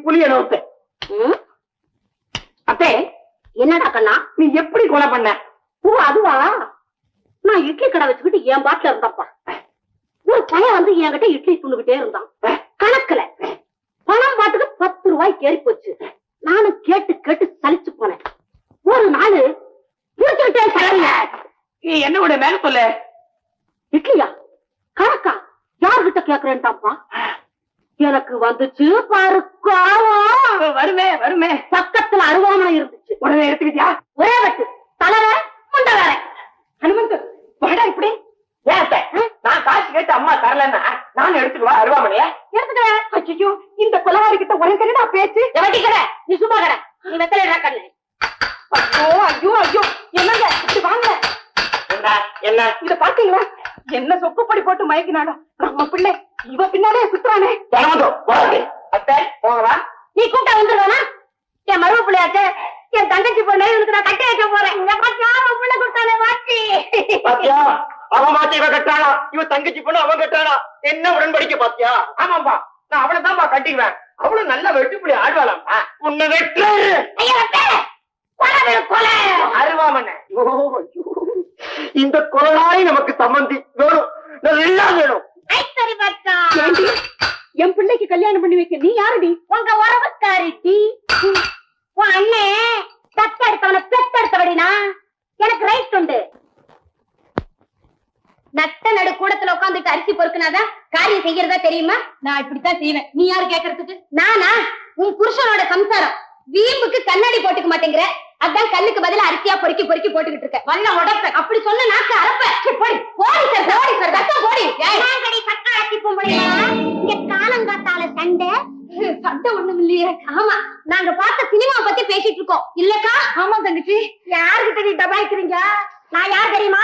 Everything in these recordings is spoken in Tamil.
புலிய நோத்த. அத்தே என்னடா கண்ணா நீ எப்படி கொலை பண்ண? ஓ அதுவா, நான் இட்லி கடை வச்சுக்கிட்டு என் பாட்டுல இருந்தப்பா ஒரு பையன் வந்து என்கிட்ட இட்லி துண்டுகிட்டே இருந்தான். கணக்குல பணம் பாட்டுக்கு 10 ரூபாய்க்கு ஏறி போச்சு. நானும் கேட்டு கேட்டு சலிச்சு போனேன். ஒரு நாள் புடிச்சுக்கிட்டே சலங்க என்னோட மேல சொல்ல இட்லியா கணக்கா யார்கிட்ட கேக்குறேன்டாப்பா. எனக்கு வந்துச்சு பாரு கோவம். வருமே வருமே. பக்கத்துல அருவாமனை இருந்துச்சு. உடனே எடுத்துக்கிட்டியா? ஒரே வெட்டு தலை வேற முண்டை வேற. ஹனுமந்த் வாடா இப்படி. நான் காசு கேட்டு அம்மா தரலன்னா நான் எடுத்துக்குவா அருவாமனைய எடுத்துக்கிறேன். ஐயோ இந்த கொலவாரி கிட்ட உனக்கு என்னடா பேச்சு? எவட்டிக்கிற நீ சும்மா கடை. நீ வெத்தலை கண்ணு. ஐயோ ஐயோ ஐயோ என்னங்க இப்படி வாங்க. என்ன இத பாத்தீங்களா? என்ன சொக்குப்படி போட்டு மயக்கினாலும் நம்ம பிள்ளை இவ பின்னாலே சுத்துறானே. அத்தை போகவா? நீ கூட்ட வந்துடுவானா? என் மருவ பிள்ளையாச்ச என் தங்கச்சி பொண்ணு இவனுக்கு நான் கட்டி வைக்க போறேன். பிள்ளை கொடுத்தானே வாட்டி. பாத்தியா அவன் மாத்தி இவ கட்டானா, இவ தங்கச்சி பொண்ணு அவன் கட்டானா. என்ன உடன்படிக்கை பாத்தியா? ஆமாம்பா நான் அவளை தான்ப்பா கட்டிக்குவேன். அவளும் நல்ல வெட்டு பிள்ளை ஆடுவாளாம். உன்னை வெட்டு அருவாமனை. இந்த கொலையாய் நமக்கு சம்பந்தி வேணும். எல்லாம் வேணும். என் பிள்ளைக்கு கல்யாணம் பண்ணி வைக்க நீ யாருடி? உங்க உறவுக்காரி. உன் அண்ணே தத்தெடுத்தவன பெத்தெடுத்தவடினா எனக்கு ரைட் உண்டு. நட்ட நடு கூடத்துல உட்காந்துட்டு அரிசி பொறுக்குனாதான் காரியம் செய்யறதா தெரியுமா? நான் இப்படித்தான் செய்வேன். நீ யாரு கேக்குறதுக்கு? நானா? உன் புருஷனோட சம்சாரம். வீம்புக்கு கண்ணாடி போட்டுக்க மாட்டேங்கிற, அதான் கல்லுக்கு பதில அரிசியா பொறுக்கி பொறுக்கி போட்டுக்கிட்டு இருக்க. வல்ல உடப்ப அப்படி சொன்ன நாக்கு அரப்ப. போடி போடி சார் ஓடி சார் தத்தா போடி. ஏங்கடி சக்காத்தி பொம்பளையா இங்க காலங்காத்தால சண்டை? சண்டை ஒண்ணும் இல்லையே. ஆமா நாங்க பார்த்த சினிமா பத்தி பேசிட்டு இருக்கோம் இல்லக்கா? ஆமா தங்கச்சி. யாருகிட்ட நீ டபாய்க்கிறீங்க? நான் யார் தெரியுமா?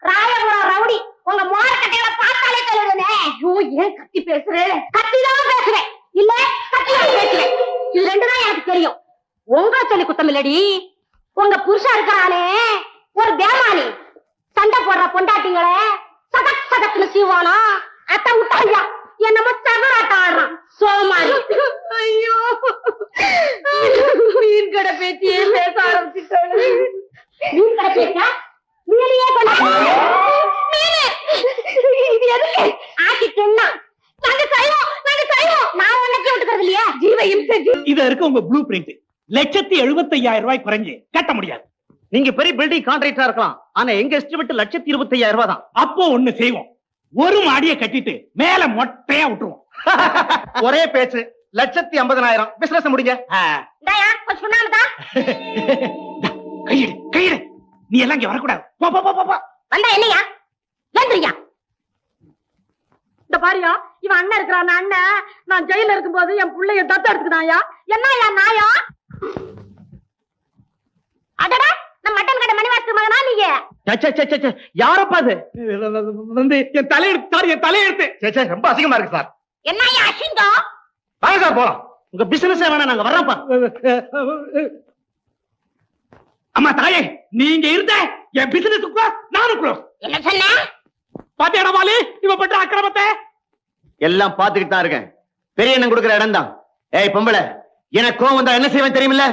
ராயபுரம் ரவுடி. உங்க மோரக்கட்டையில பார்த்தாலே சொல்லுவேனே. ஐயோ ஏன் கத்தி பேசுறேன்? கத்திதான் பேசுறேன் இல்ல கத்திதான் பேசுறேன். இது ரெண்டு தான் எனக்கு தெரியும். உங்க சொல்லி குத்தம் இல்லடி. உங்க புருஷா இருக்கிறானே ஒரு தேவானி, சண்டை போடுற பொண்டாட்டிங்கள சதக் சதக்குன்னு சீவானா அத்த விட்டாயா என்னமோ சகராட்டம் ஆடுறான் சோமாரி. ஐயோ மீன் கடை பேச்சியே பேச ஆரம்பிச்சுட்டாங்க. மீன் கடை பேச்சா? மீனையே கொண்டு இது எதுக்கு ஆக்கிட்டுன்னா நாங்க செய்வோம் நாங்க செய்வோம். நான் உனக்கு விட்டுக்கிறது இல்லையா? ஜீவையும் இத இருக்கு உங்க ப்ளூ பிரிண்ட். 1,75,000 ரூபாய் குறைஞ்சு கட்ட முடியாது. நீங்க பெரிய பில்டிங் கான்ட்ராக்டரா இருக்கலாம், ஆனா எங்க எஸ்டிமேட் 1,25,000 ரூபாய் தான். அப்போ ஒண்ணு செய்வோம், ஒரு மாடியை கட்டிட்டு மேல மொட்டையா விட்டுருவோம். ஒரே பேச்சு 1,50,000 பிசினஸ் முடிங்க. கையிடு கையிடு. நீ எல்லாம் இங்க வரக்கூடாது. போ போ போ போ. வந்தா என்னையா ஏந்திரியா? இந்த பாரியா இவன் அண்ணன் இருக்கிறான். அண்ணன் நான் ஜெயில இருக்கும் போது என் பிள்ளைய தத்து எடுத்துக்கிட்டாயா. என்னயா நாயா? அடடா நான் மட்டன் கடை மணிவாசு மகனா நீங்க? யாரப்பா அது? வந்து என் தலையெடுத்து சார், என் தலையெடுத்து. ரொம்ப அசிங்கமா இருக்கு சார். என்னயா அசிங்கம்? வாங்க சார் போலாம். உங்க பிசினஸ் வேணா நாங்க வர்றோம்ப்பா. அம்மா தாயே நீங்க இருந்த என் பிசினஸ் நானும் க்ளோஸ். என்ன சொன்ன? பாத்தியாடா வாலி இவ பண்ற அக்கிரமத்தை? எல்லாம் பாத்துக்கிட்டு தான் இருக்கேன். பெரிய எண்ணம் கொடுக்கிற இடம் தான். ஏய் பொம்பளை, எனக்கு கோவம் வந்தா என்ன செய்வேன் தெரியுமில்ல?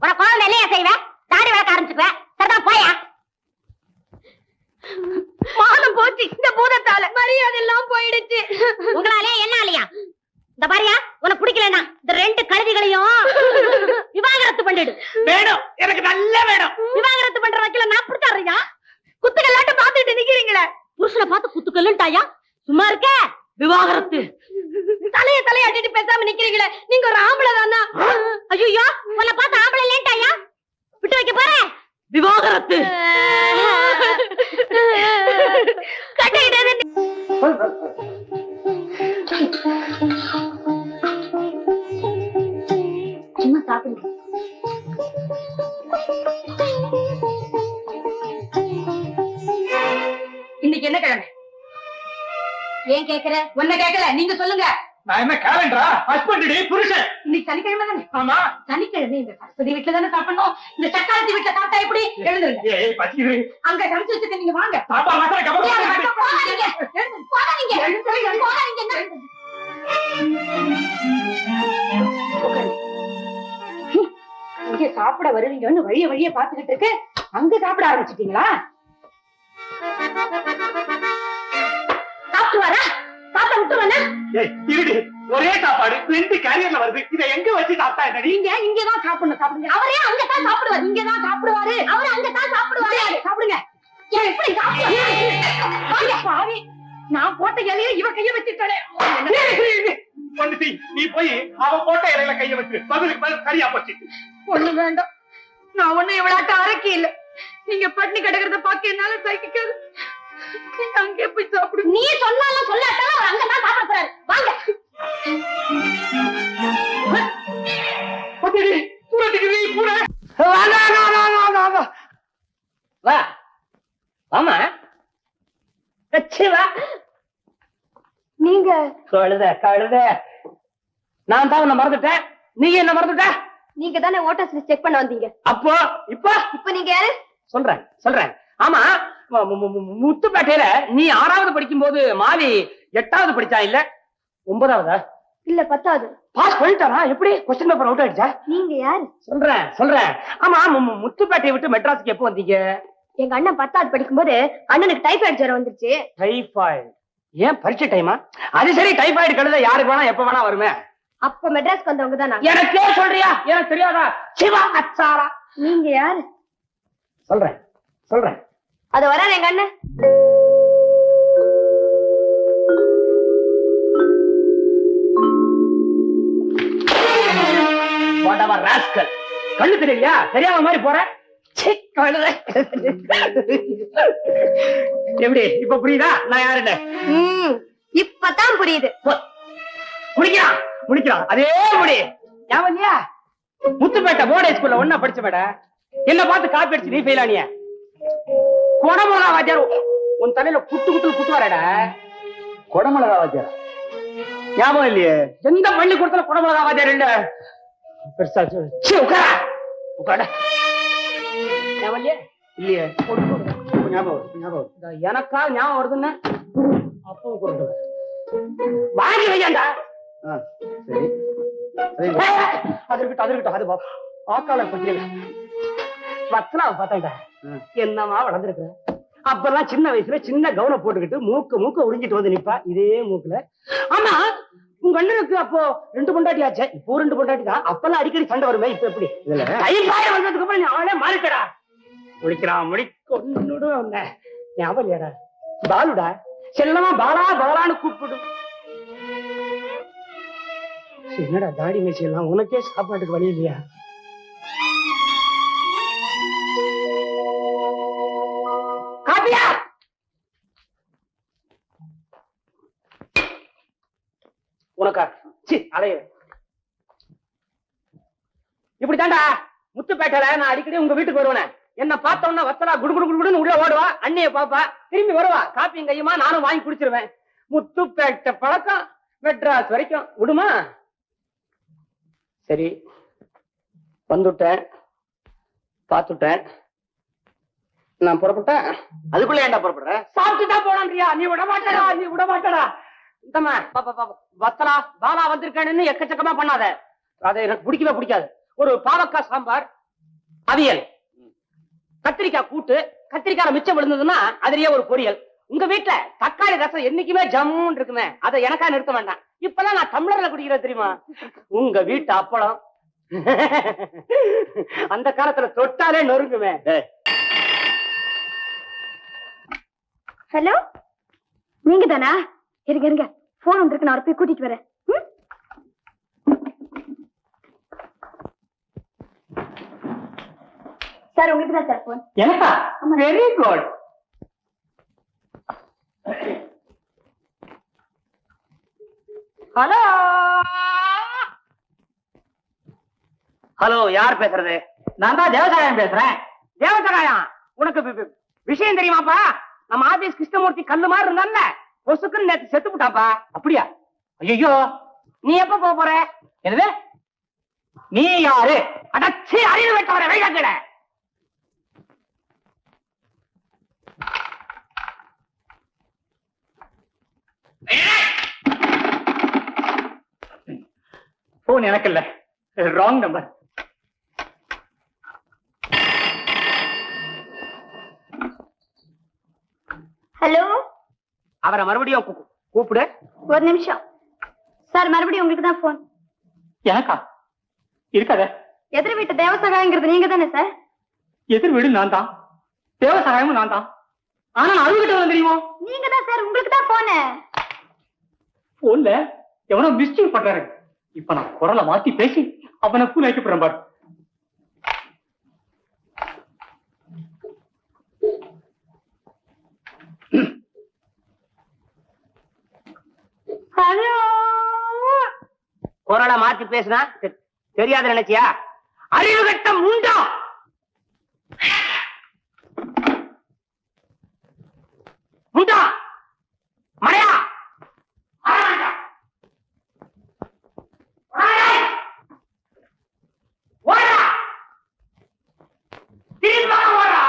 உனக்கு கோவம் என்னையா செய்வேன்? தாடி வளர்க்க ஆரம்பிச்சுக்குவேன். சரிதான் போயா. மானம் போச்சு இந்த பூதத்தால. மரியாதை எல்லாம் போயிடுச்சு. உங்களாலே என்ன ஆலையா? இந்த பாரியா உனக்கு பிடிக்கலன்னா இந்த 2 கழுதிகளையும் விவாகரத்து பண்ணிடு. வேணும் எனக்கு நல்ல வேணும். விவாகரத்து பண்ற வக்கீல நான் பிடிச்சாரையா? குத்துக்கல்லாட்டம் பாத்துட்டு நிக்கிறீங்களே. புருஷனை பார்த்து குத்துக்கல்லுட்டாயா? சும்மா இருக்க. விவாகரத்து தலைய அடிட்டு பேசாம நிக்கிறீங்களே. நீங்க ஒரு ஆம்பளை தானா? ஐயோ உன்னை பார்த்து ஆம்பளை இல்லைன்ட்டாயா? விட்டு வைக்க போறேன். விவாகரத்து சும்மா சாப்பிடுங்க. இன்னைக்கு என்ன கிழமை? ஏன் கேக்குற? ஒன்ன கேட்கல, நீங்க சொல்லுங்க. நான் என்ன கேலண்டரா? ஹஸ்பண்ட் டே புருஷன். இன்னைக்கு சனிக்கிழமை தானே? ஆமா சனிக்கிழமை இந்த சரஸ்வதி வீட்டுல தானே சாப்பிடணும். இந்த சக்காலத்தி வீட்டுல சாப்பிட்டா எப்படி? எழுந்துருங்க. ஏய் பசிக்குது. அங்க சமைச்சு வச்சுட்டு நீங்க வாங்க. சாப்பாடு மசாலா கபடி. போகாதீங்க. போகாதீங்க. போகாதீங்க. சாப்பிட வருவீங்கன்னு வழிய வழிய பாத்துக்கிட்டு இருக்கு, அங்க சாப்பிட ஆரம்பிச்சிட்டீங்களா? சாப்பிட்டு வரா, சாப்பிட விட்டு வேணா. இருடி, ஒரே சாப்பாடு 2 கேரியர்ல வருது, இதை எங்க வச்சு சாப்பிட்டா என்ன? நீங்க இங்கதான் சாப்பிடணும், சாப்பிடுங்க. அவரே அங்கதான் சாப்பிடுவாரு, இங்கதான் சாப்பிடுவாரு, அவரு அங்கதான் சாப்பிடுவாரு. சாப்பிடுங்க. ஏன் எப்படி சாப்பிடுவாரு? நான் போட்ட இலைய இவ கைய வச்சுட்டாளே. நீ போய் அவ போட்ட இலையில கைய வச்சு பதிலுக்கு பதில் சரியா போச்சு. ஒண்ணு வேண்டாம், நான் ஒண்ணு இவளாட்ட அரக்கி இல்ல. நீங்க பட்னி கிடக்கிறத பாக்க என்னால சகிக்காது. நீங்க அங்கே போய் சாப்பிடு. நீ சொன்னாலும் சொல்லாட்டாலும் அவர் அங்கதான் சாப்பிட போறாரு. வாங்க. வா ஆமா நீங்க கழுத நான் தான் உன்னை மறந்துட்டேன், நீங்க என்ன மறந்துட்ட? நீங்க தானே ஓட்டர்ஸ் லிஸ்ட் செக் பண்ண வந்தீங்க. அப்போ இப்ப நீங்க யாரு? சொல்றேன். ஆமா, முத்துப்பேட்டையில நீ 6வது படிக்கும் போது மாவி 8வது படிச்சா இல்ல 9வதா? இல்ல 10வது. பாஸ் பண்ணிட்டாரா? எப்படி கொஸ்டின் பேப்பர் அவுட் ஆயிடுச்சா? நீங்க யாரு? சொல்றேன். ஆமா, முத்துப்பேட்டையை விட்டு மெட்ராஸுக்கு எப்போ வந்தீங்க? எங்க அண்ணன் 10வது படிக்கும் போது அண்ணனுக்கு டைபாய்டு ஜுரம் வந்துருச்சு. டைபாய்டு? ஏன் பரீட்சை டைமா? அது சரி, டைபாய்டு கழுத யாருக்கு வேணா எப்ப வேணா வருமே. அப்ப மெட்ராஸ்க்கு வந்தவங்க தான். எனக்கே சொல்றியா? எனக்கு தெரியாதா? சிவா அச்சாரா. நீங்க யாரு? சொல்றேன். அது வராது எங்க அண்ணன். கண்ணு தெரியலையா? தெரியாம மாதிரி போற. எப்படி இப்ப புரியுதா நான் யாருன்னு? இப்பதான் புரியுது. முடிக்கிறான் அதே முடி. ஞாபகம்யா? முத்துப்பேட்டை போர்டு ஸ்கூல்ல ஒன்னா படிச்ச மேட என்ன பார்த்து காப்பி அடிச்சு நீ ஃபெயிலானிய. கொடமிளகா வாத்தியார் உன் தலையில குட்டுவாரடா. கொடமிளகா வாத்தியார் ஞாபகம் இல்லையே. எந்த பள்ளிக்கூடத்துல கொடமிளகா வாத்தியார் இல்ல? பெருசா உட்கார இல்லையே. ஞாபகம் எனக்கா ஞாபகம் வருதுன்னு அப்பவும் கொண்டு வாங்கி வையாண்டா. சரி, அது இருக்கட்டும். அது ஆக்காள பத்திரிகை வச்சனா பார்த்தா என்னமா வளர்ந்துருக்க. அப்பெல்லாம் சின்ன வயசுல சின்ன கவுன போட்டுக்கிட்டு மூக்க உறிஞ்சிட்டு வந்து நிப்பா இதே மூக்குல. ஆமா, உங்க அண்ணனுக்கு அப்போ 2 பொண்டாட்டி ஆச்சு, இப்போ 2 பொண்டாட்டி தான். அப்பெல்லாம் அடிக்கடி சண்டை வருமே, இப்ப எப்படி? வந்ததுக்கு அப்புறம் நீ அவனே மாறிட்டடா. முடிக்கிறான் ஞாபகம் இல்லையாடா? பாலுடா, செல்லமா பாலான்னு கூப்பிடு. என்னடா தாடி மேய்ச்சி எல்லாம், உனக்கே சாப்பாட்டுக்கு வழி இல்லையா? காப்பியா? உனக்கா? அலைய இப்படித்தாண்டா முத்துப்பேட்டையில நான் அடிக்கடி உங்க வீட்டுக்கு வருவேன். என்ன பார்த்தோம்னா வத்தலா குடுகுடுன்னு உள்ள ஓடுவா, அண்ணிய பாப்பா, திரும்பி வருவா, காப்பியும் கையுமா நானும் வாங்கி குடிச்சிருவேன். முத்துப்பேட்டை பழக்கம் மெட்ராஸ் வரைக்கும் விடுமா? சரி, வந்துட்டேன், பாத்துட்டேன், நான் புறப்பட்டேன். அதுக்குள்ள ஏன்டா புறப்படுற? சாப்பிட்டுதான் போனான்றியா? நீ விட மாட்டடா. இந்தம்மா வத்தலா பாலா வந்திருக்கான்னு எக்கச்சக்கமா பண்ணாத, அதை எனக்கு பிடிக்காது. ஒரு பாவக்காய் சாம்பார், அவியல், கத்திரிக்காய் கூட்டு, கத்திரிக்காய் மிச்சம் விழுந்ததுன்னா அதுலயே ஒரு பொரியல். உங்க வீட்டுல தக்காளி ரசம் என்னைக்குமே ஜம்முன்னு இருக்குமே, அதை எனக்கா நிறுத்த வேண்டாம். இப்பெல்லாம் நான் டம்ளர்ல குடிக்கிறேன் தெரியுமா? உங்க வீட்டு அப்பளம் அந்த காலத்துல தொட்டாலே நொறுங்குமே. ஹலோ, நீங்க தானா? இருங்க போன் வந்திருக்கு, நான் போய் கூட்டிட்டு வரேன். சார், உங்களுக்கு தான் சார் போன். எனக்கா? Very good. ஹலோ, யார் பேசுறது? நான் தான் தேவசகாயம் பேசுறேன். தேவசகாயம், உனக்கு விஷயம் தெரியுமாப்பா? நம்ம ஆபீஸ் கிருஷ்ணமூர்த்தி கல்லு மாதிரி இருந்தான்ல, பொசுக்குன்னு நேத்து செத்து விட்டாப்பா. அப்படியா? ஐயோ, நீ எப்ப போற? என்னது? நீ யாரு? அடச்சி அறிவு வெட்டவரை வைக்கல. போன் எனக்கு இல்ல, ராங் நம்பர். ஹலோ, அவரை மறுபடியும் கூப்பிடு. ஒரு நிமிஷம் சார். மறுபடியும் உங்களுக்கு தான் போன். எனக்கா? இருக்காத. எதிர் வீட்டு தேவசகாயங்கிறது நீங்க தானே சார்? எதிர் வீடு நான் தான், தேவசகாயமும் நான் தான். ஆனா நான் அழுகிட்ட வந்து தெரியுமோ? நீங்க தான் சார். உங்களுக்கு தான் போன. போன்ல எவனோ மிஸ்டேக் பண்றாரு. இப்ப நான் குரலை மாத்தி பேசி அவனை பூ வைக்க போறேன் பாரு. ஹலோ, குரலை மாத்தி பேசுனா தெரியாது நினைச்சியா? அறிவு கட்டம் உண்டா? உண்டா மழையா? ஓடா திரும்ப ஓடா.